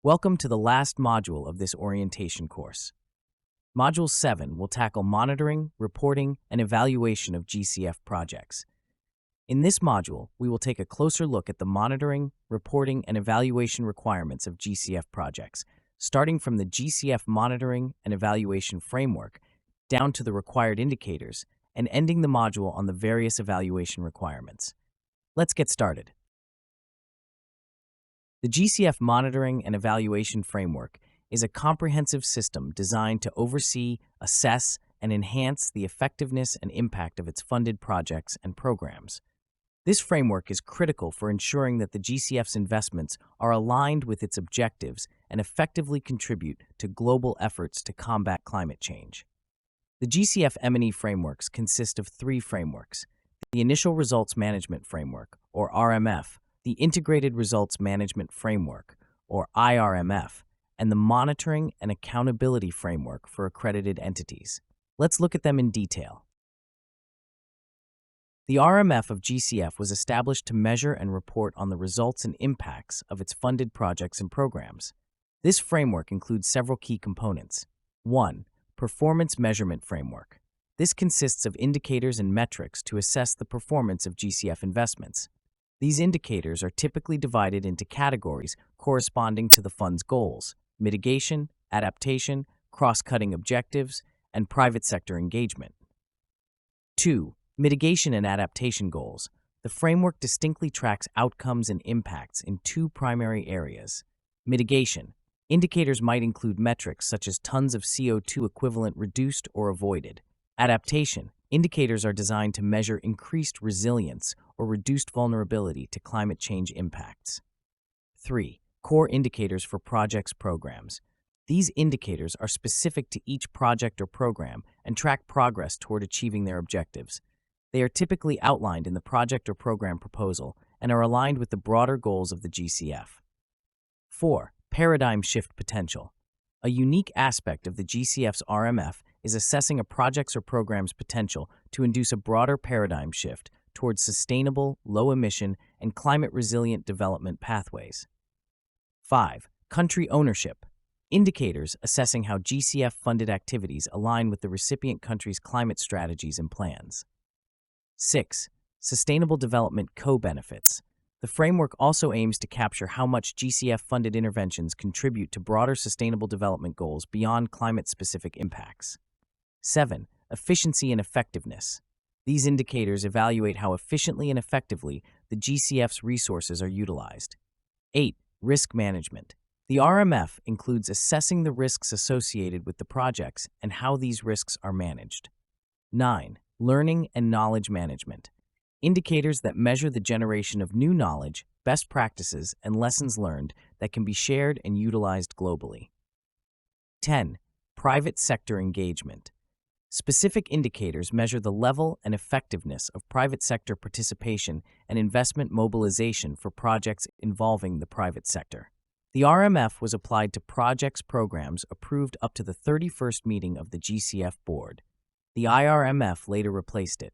Welcome to the last module of this orientation course. Module 7 will tackle monitoring, reporting, and evaluation of GCF projects. In this module, we will take a closer look at the monitoring, reporting, and evaluation requirements of GCF projects, starting from the GCF monitoring and evaluation framework down to the required indicators, and ending the module on the various evaluation requirements. Let's get started. The GCF Monitoring and Evaluation Framework is a comprehensive system designed to oversee, assess, and enhance the effectiveness and impact of its funded projects and programs. This framework is critical for ensuring that the GCF's investments are aligned with its objectives and effectively contribute to global efforts to combat climate change. The GCF M&E frameworks consist of three frameworks: the Initial Results Management Framework, or RMF, the Integrated Results Management Framework, or IRMF, and the Monitoring and Accountability Framework for accredited entities. Let's look at them in detail. The RMF of GCF was established to measure and report on the results and impacts of its funded projects and programs. This framework includes several key components. 1. Performance Measurement Framework. This consists of indicators and metrics to assess the performance of GCF investments. These indicators are typically divided into categories corresponding to the fund's goals: mitigation, adaptation, cross-cutting objectives, and private sector engagement. 2. Mitigation and adaptation goals. The framework distinctly tracks outcomes and impacts in two primary areas. Mitigation. Indicators might include metrics such as tons of CO2 equivalent reduced or avoided. Adaptation. Indicators are designed to measure increased resilience or reduced vulnerability to climate change impacts. 3. Core indicators for projects programs. These indicators are specific to each project or program and track progress toward achieving their objectives. They are typically outlined in the project or program proposal and are aligned with the broader goals of the GCF. 4. Paradigm shift potential. A unique aspect of the GCF's RMF is assessing a project's or program's potential to induce a broader paradigm shift towards sustainable, low-emission, and climate-resilient development pathways. 5. Country ownership. Indicators assessing how GCF-funded activities align with the recipient country's climate strategies and plans. 6. Sustainable development co-benefits. The framework also aims to capture how much GCF-funded interventions contribute to broader sustainable development goals beyond climate-specific impacts. 7. Efficiency and effectiveness. These indicators evaluate how efficiently and effectively the GCF's resources are utilized. 8. Risk management. The RMF includes assessing the risks associated with the projects and how these risks are managed. 9. Learning and knowledge management. Indicators that measure the generation of new knowledge, best practices, and lessons learned that can be shared and utilized globally. 10. Private sector engagement. Specific indicators measure the level and effectiveness of private sector participation and investment mobilization for projects involving the private sector. The RMF was applied to programs approved up to the 31st meeting of the GCF board. The IRMF later replaced it.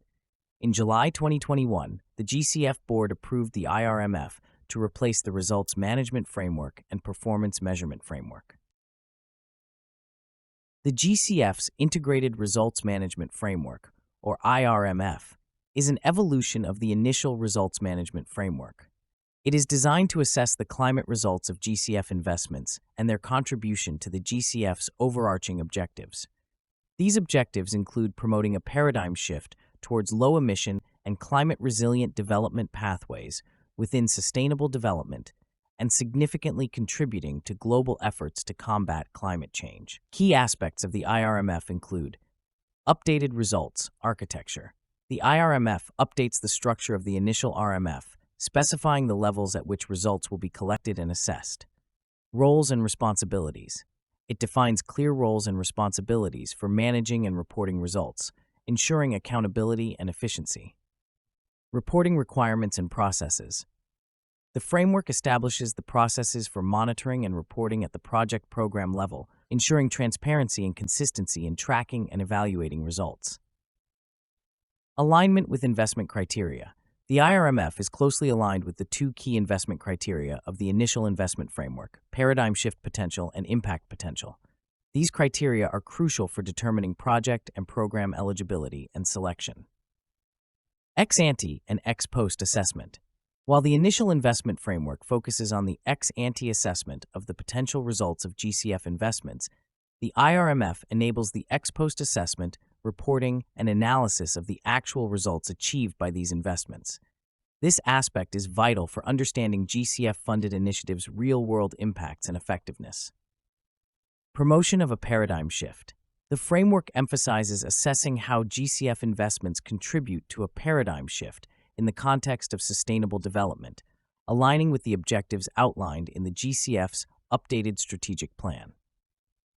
In July 2021, the GCF board approved the IRMF to replace the Results Management Framework and Performance Measurement Framework. The GCF's Integrated Results Management Framework, or IRMF, is an evolution of the Initial Results Management Framework. It is designed to assess the climate results of GCF investments and their contribution to the GCF's overarching objectives. These objectives include promoting a paradigm shift towards low-emission and climate-resilient development pathways within sustainable development and significantly contributing to global efforts to combat climate change. Key aspects of the IRMF include updated results architecture. The IRMF updates the structure of the initial RMF, specifying the levels at which results will be collected and assessed. Roles and responsibilities. It defines clear roles and responsibilities for managing and reporting results, ensuring accountability and efficiency. Reporting requirements and processes. The framework establishes the processes for monitoring and reporting at the project program level, ensuring transparency and consistency in tracking and evaluating results. Alignment with investment criteria. The IRMF is closely aligned with the two key investment criteria of the initial investment framework: paradigm shift potential and impact potential. These criteria are crucial for determining project and program eligibility and selection. Ex ante and ex post assessment. While the initial investment framework focuses on the ex ante assessment of the potential results of GCF investments, the IRMF enables the ex post assessment, reporting, and analysis of the actual results achieved by these investments. This aspect is vital for understanding GCF-funded initiatives' real-world impacts and effectiveness. Promotion of a paradigm shift. The framework emphasizes assessing how GCF investments contribute to a paradigm shift in the context of sustainable development, aligning with the objectives outlined in the GCF's updated strategic plan.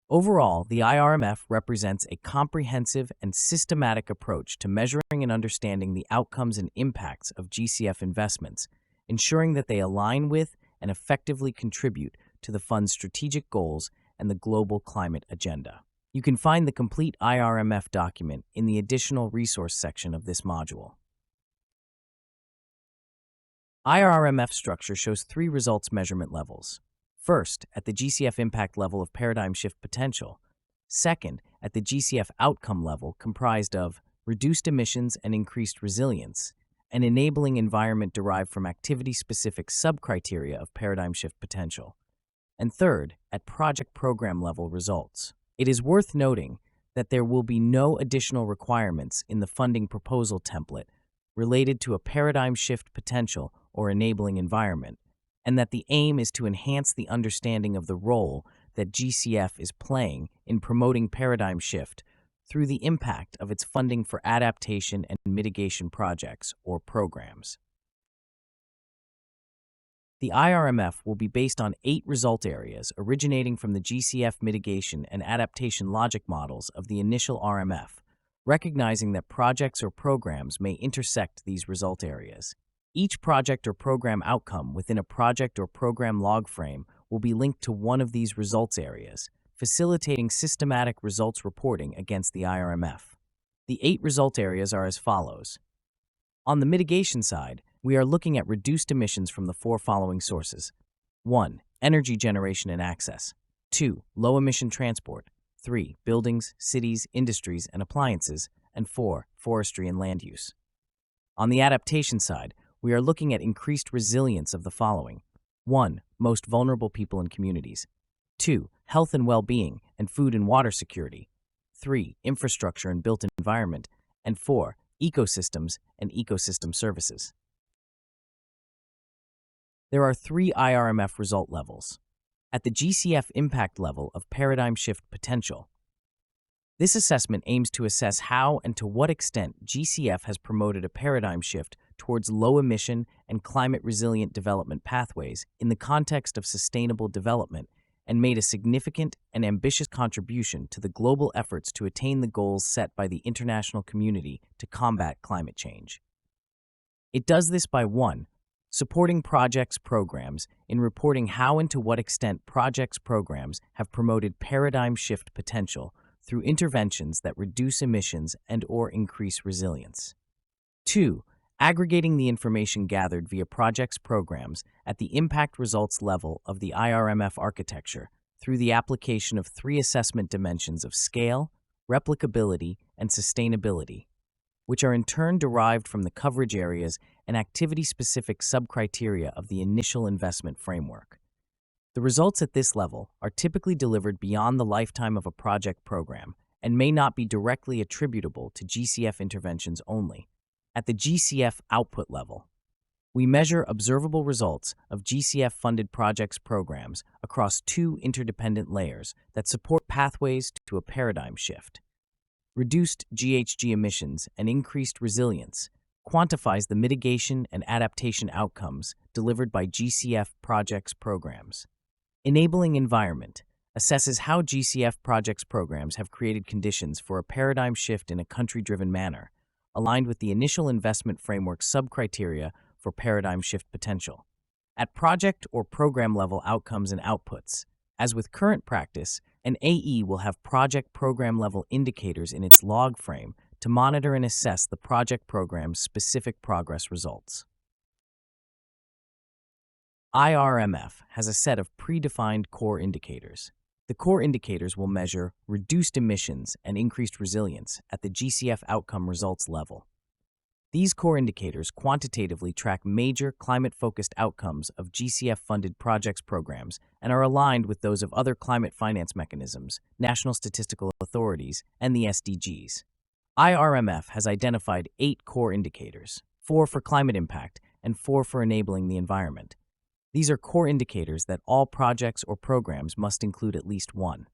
Overall, the IRMF represents a comprehensive and systematic approach to measuring and understanding the outcomes and impacts of GCF investments, ensuring that they align with and effectively contribute to the fund's strategic goals and the global climate agenda. You can find the complete IRMF document in the additional resource section of this module. IRMF structure shows three results measurement levels. First, at the GCF impact level of paradigm shift potential. Second, at the GCF outcome level, comprised of reduced emissions and increased resilience, an enabling environment derived from activity-specific subcriteria of paradigm shift potential. And third, at project program level results. It is worth noting that there will be no additional requirements in the funding proposal template related to a paradigm shift potential or enabling environment, and that the aim is to enhance the understanding of the role that GCF is playing in promoting paradigm shift through the impact of its funding for adaptation and mitigation projects or programs. The IRMF will be based on 8 result areas originating from the GCF mitigation and adaptation logic models of the initial RMF, recognizing that projects or programs may intersect these result areas. Each project or program outcome within a project or program log frame will be linked to one of these results areas, facilitating systematic results reporting against the IRMF. The 8 result areas are as follows. On the mitigation side, we are looking at reduced emissions from the 4 following sources. 1. Energy generation and access. 2. Low emission transport. 3. Buildings, cities, industries, and appliances. And 4. Forestry and land use. On the adaptation side, we are looking at increased resilience of the following. 1. Most vulnerable people and communities. 2. Health and well-being and food and water security. 3. Infrastructure and built environment. And 4. Ecosystems and ecosystem services. There are 3 IRMF result levels. At the GCF impact level of paradigm shift potential, this assessment aims to assess how and to what extent GCF has promoted a paradigm shift towards low-emission and climate-resilient development pathways in the context of sustainable development and made a significant and ambitious contribution to the global efforts to attain the goals set by the international community to combat climate change. It does this by 1. Supporting projects programs in reporting how and to what extent projects programs have promoted paradigm shift potential through interventions that reduce emissions and/or increase resilience. 2. Aggregating the information gathered via projects programs at the impact results level of the IRMF architecture through the application of 3 assessment dimensions of scale, replicability, and sustainability, which are in turn derived from the coverage areas and activity-specific subcriteria of the initial investment framework. The results at this level are typically delivered beyond the lifetime of a project program and may not be directly attributable to GCF interventions only. At the GCF output level, we measure observable results of GCF-funded projects programs across 2 interdependent layers that support pathways to a paradigm shift. Reduced GHG emissions and increased resilience quantifies the mitigation and adaptation outcomes delivered by GCF projects programs. Enabling environment assesses how GCF projects programs have created conditions for a paradigm shift in a country-driven manner, aligned with the initial investment framework subcriteria for paradigm shift potential. At project or program level outcomes and outputs, as with current practice, an AE will have project program level indicators in its log frame to monitor and assess the project program's specific progress results. IRMF has a set of predefined core indicators. The core indicators will measure reduced emissions and increased resilience at the GCF outcome results level. These core indicators quantitatively track major climate-focused outcomes of GCF-funded projects programs and are aligned with those of other climate finance mechanisms, national statistical authorities, and the SDGs. IRMF has identified 8 core indicators, 4 for climate impact and 4 for enabling the environment. These are core indicators that all projects or programs must include at least one.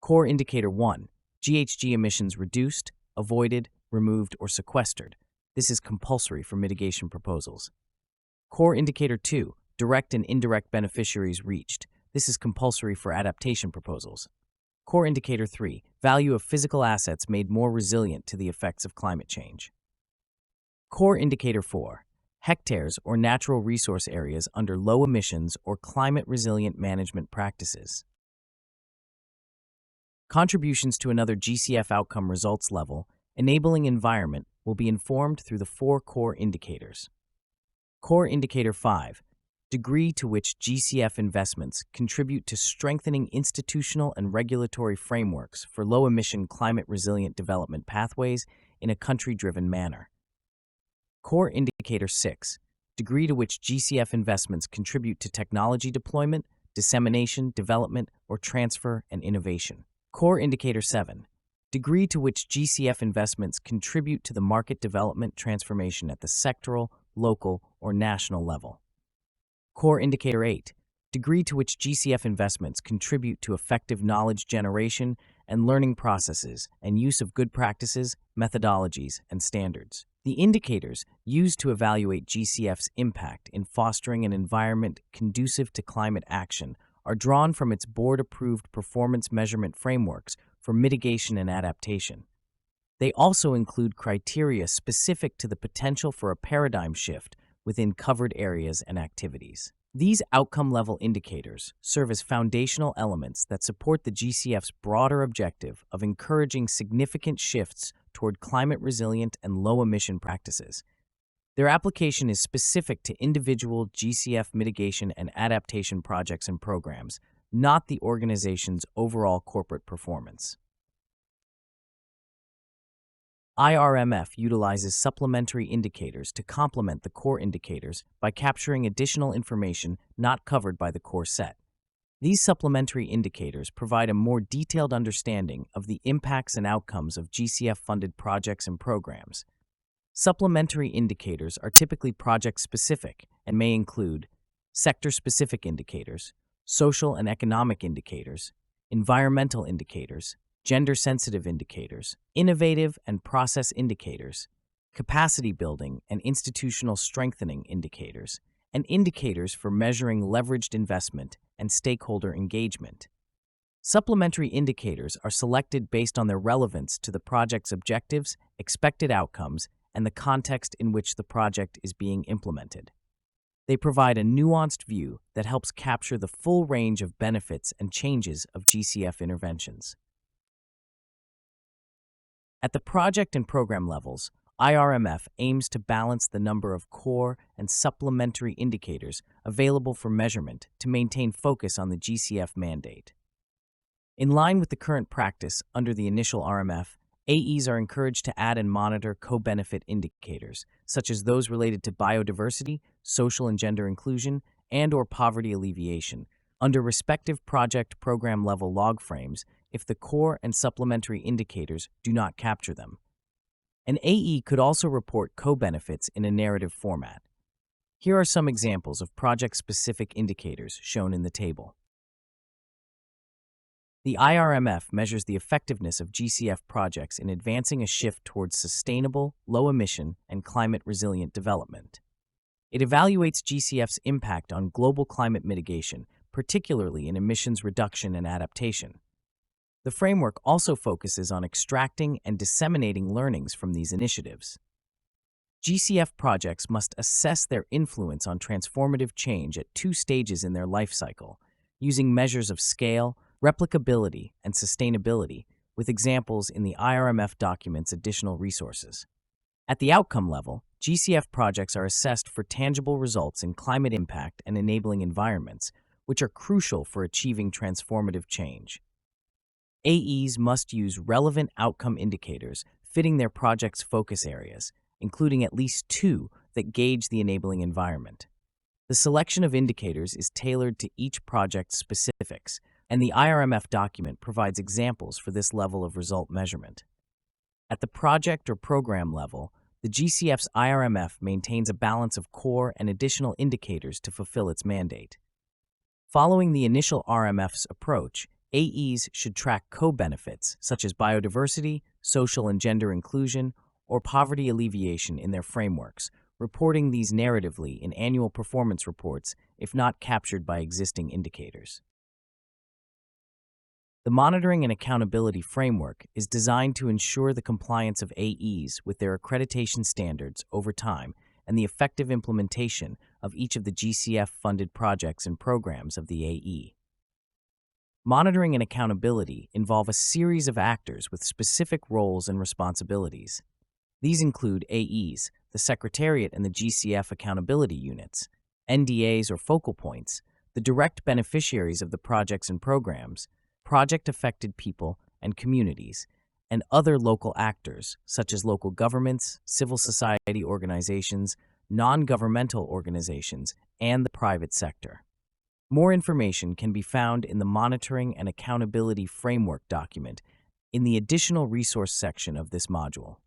Core Indicator 1, GHG emissions reduced, avoided, removed, or sequestered. This is compulsory for mitigation proposals. Core Indicator 2, direct and indirect beneficiaries reached. This is compulsory for adaptation proposals. Core Indicator 3, value of physical assets made more resilient to the effects of climate change. Core Indicator 4, hectares or natural resource areas under low emissions or climate-resilient management practices. Contributions to another GCF outcome results level, enabling environment, will be informed through the 4 core indicators. Core Indicator 5, degree to which GCF investments contribute to strengthening institutional and regulatory frameworks for low-emission climate-resilient development pathways in a country-driven manner. Core Indicator 6, degree to which GCF investments contribute to technology deployment, dissemination, development, or transfer and innovation. Core Indicator 7, degree to which GCF investments contribute to the market development transformation at the sectoral, local, or national level. Core Indicator 8, degree to which GCF investments contribute to effective knowledge generation and learning processes and use of good practices, methodologies, and standards. The indicators used to evaluate GCF's impact in fostering an environment conducive to climate action are drawn from its board-approved performance measurement frameworks for mitigation and adaptation. They also include criteria specific to the potential for a paradigm shift within covered areas and activities. These outcome-level indicators serve as foundational elements that support the GCF's broader objective of encouraging significant shifts toward climate-resilient and low-emission practices. Their application is specific to individual GCF mitigation and adaptation projects and programs, not the organization's overall corporate performance. IRMF utilizes supplementary indicators to complement the core indicators by capturing additional information not covered by the core set. These supplementary indicators provide a more detailed understanding of the impacts and outcomes of GCF-funded projects and programs. Supplementary indicators are typically project-specific and may include sector-specific indicators, social and economic indicators, environmental indicators, gender-sensitive indicators, innovative and process indicators, capacity building and institutional strengthening indicators, and indicators for measuring leveraged investment and stakeholder engagement. Supplementary indicators are selected based on their relevance to the project's objectives, expected outcomes, and the context in which the project is being implemented. They provide a nuanced view that helps capture the full range of benefits and changes of GCF interventions. At the project and program levels, IRMF aims to balance the number of core and supplementary indicators available for measurement to maintain focus on the GCF mandate. In line with the current practice under the initial RMF, AEs are encouraged to add and monitor co-benefit indicators, such as those related to biodiversity, social and gender inclusion, and/or poverty alleviation, under respective project program level log frames if the core and supplementary indicators do not capture them. An AE could also report co-benefits in a narrative format. Here are some examples of project-specific indicators shown in the table. The IRMF measures the effectiveness of GCF projects in advancing a shift towards sustainable, low-emission, and climate-resilient development. It evaluates GCF's impact on global climate mitigation, particularly in emissions reduction and adaptation. The framework also focuses on extracting and disseminating learnings from these initiatives. GCF projects must assess their influence on transformative change at 2 stages in their life cycle, using measures of scale, replicability, and sustainability, with examples in the IRMF document's additional resources. At the outcome level, GCF projects are assessed for tangible results in climate impact and enabling environments, which are crucial for achieving transformative change. AEs must use relevant outcome indicators fitting their project's focus areas, including at least two that gauge the enabling environment. The selection of indicators is tailored to each project's specifics, and the IRMF document provides examples for this level of result measurement. At the project or program level, the GCF's IRMF maintains a balance of core and additional indicators to fulfill its mandate. Following the initial RMF's approach, AEs should track co-benefits such as biodiversity, social and gender inclusion, or poverty alleviation in their frameworks, reporting these narratively in annual performance reports if not captured by existing indicators. The monitoring and accountability framework is designed to ensure the compliance of AEs with their accreditation standards over time and the effective implementation of each of the GCF-funded projects and programs of the AE. Monitoring and accountability involve a series of actors with specific roles and responsibilities. These include AEs, the Secretariat and the GCF accountability units, NDAs or focal points, the direct beneficiaries of the projects and programs, project-affected people and communities, and other local actors such as local governments, civil society organizations, non-governmental organizations, and the private sector. More information can be found in the Monitoring and Accountability Framework document in the Additional Resource section of this module.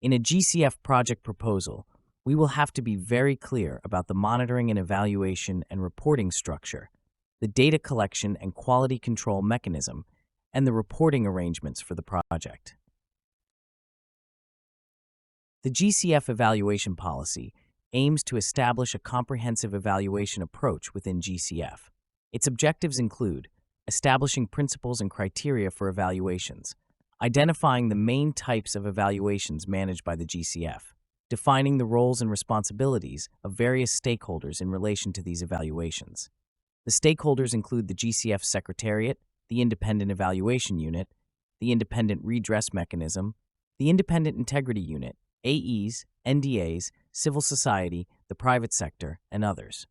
In a GCF project proposal, we will have to be very clear about the monitoring and evaluation and reporting structure, the data collection and quality control mechanism, and the reporting arrangements for the project. The GCF evaluation policy aims to establish a comprehensive evaluation approach within GCF. Its objectives include establishing principles and criteria for evaluations, identifying the main types of evaluations managed by the GCF, defining the roles and responsibilities of various stakeholders in relation to these evaluations. The stakeholders include the GCF Secretariat, the Independent Evaluation Unit, the Independent Redress Mechanism, the Independent Integrity Unit, AEs, NDAs, civil society, the private sector, and others.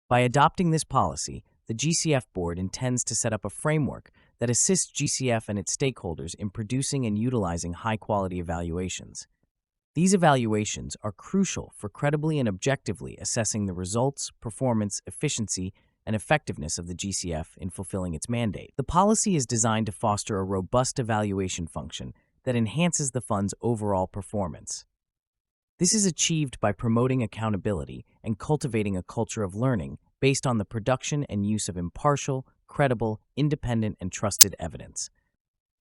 By adopting this policy, the GCF Board intends to set up a framework that assists GCF and its stakeholders in producing and utilizing high-quality evaluations. These evaluations are crucial for credibly and objectively assessing the results, performance, efficiency, and effectiveness of the GCF in fulfilling its mandate. The policy is designed to foster a robust evaluation function that enhances the fund's overall performance. This is achieved by promoting accountability and cultivating a culture of learning based on the production and use of impartial, credible, independent, and trusted evidence.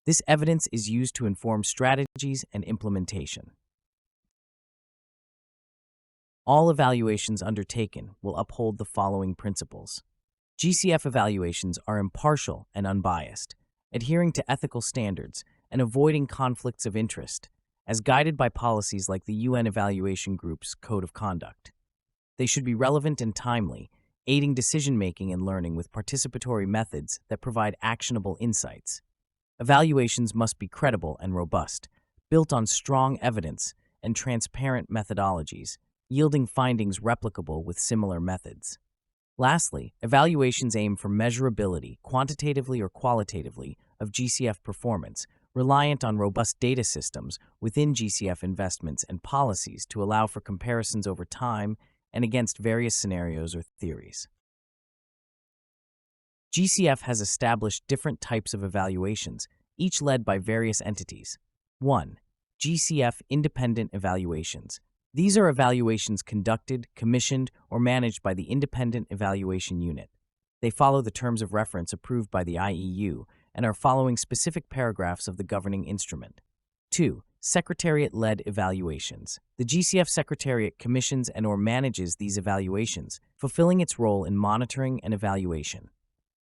This evidence is used to inform strategies and implementation. All evaluations undertaken will uphold the following principles. GCF evaluations are impartial and unbiased, adhering to ethical standards and avoiding conflicts of interest, as guided by policies like the UN Evaluation Group's Code of Conduct. They should be relevant and timely, aiding decision-making and learning with participatory methods that provide actionable insights. Evaluations must be credible and robust, built on strong evidence and transparent methodologies, yielding findings replicable with similar methods. Lastly, evaluations aim for measurability, quantitatively or qualitatively, of GCF performance, reliant on robust data systems within GCF investments and policies to allow for comparisons over time and against various scenarios or theories. GCF has established different types of evaluations, each led by various entities. 1. GCF Independent Evaluations. These are evaluations conducted, commissioned, or managed by the Independent Evaluation Unit. They follow the terms of reference approved by the IEU and are following specific paragraphs of the governing instrument. 2. Secretariat-led evaluations. The GCF Secretariat commissions and/or manages these evaluations, fulfilling its role in monitoring and evaluation.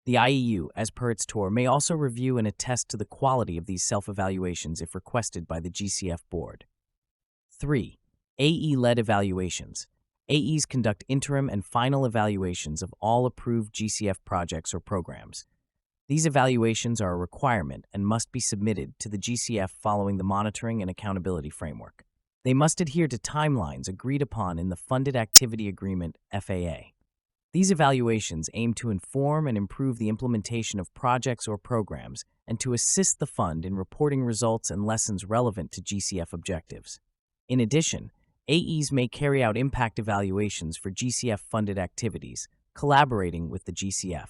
The IEU, as per its tour, may also review and attest to the quality of these self-evaluations if requested by the GCF Board. 3. AE-led evaluations. AEs conduct interim and final evaluations of all approved GCF projects or programs. These evaluations are a requirement and must be submitted to the GCF following the Monitoring and Accountability Framework. They must adhere to timelines agreed upon in the Funded Activity Agreement (FAA). These evaluations aim to inform and improve the implementation of projects or programs and to assist the fund in reporting results and lessons relevant to GCF objectives. In addition, AEs may carry out impact evaluations for GCF-funded activities, collaborating with the GCF.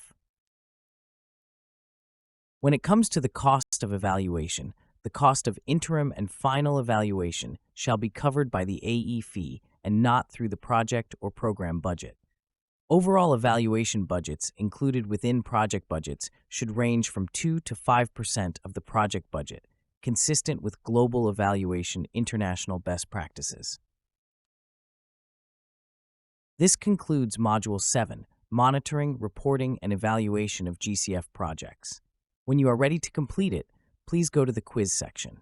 When it comes to the cost of evaluation, the cost of interim and final evaluation shall be covered by the AE fee and not through the project or program budget. Overall evaluation budgets included within project budgets should range from 2 to 5% of the project budget, consistent with global evaluation international best practices. This concludes Module 7, Monitoring, Reporting, and Evaluation of GCF Projects. When you are ready to complete it, please go to the quiz section.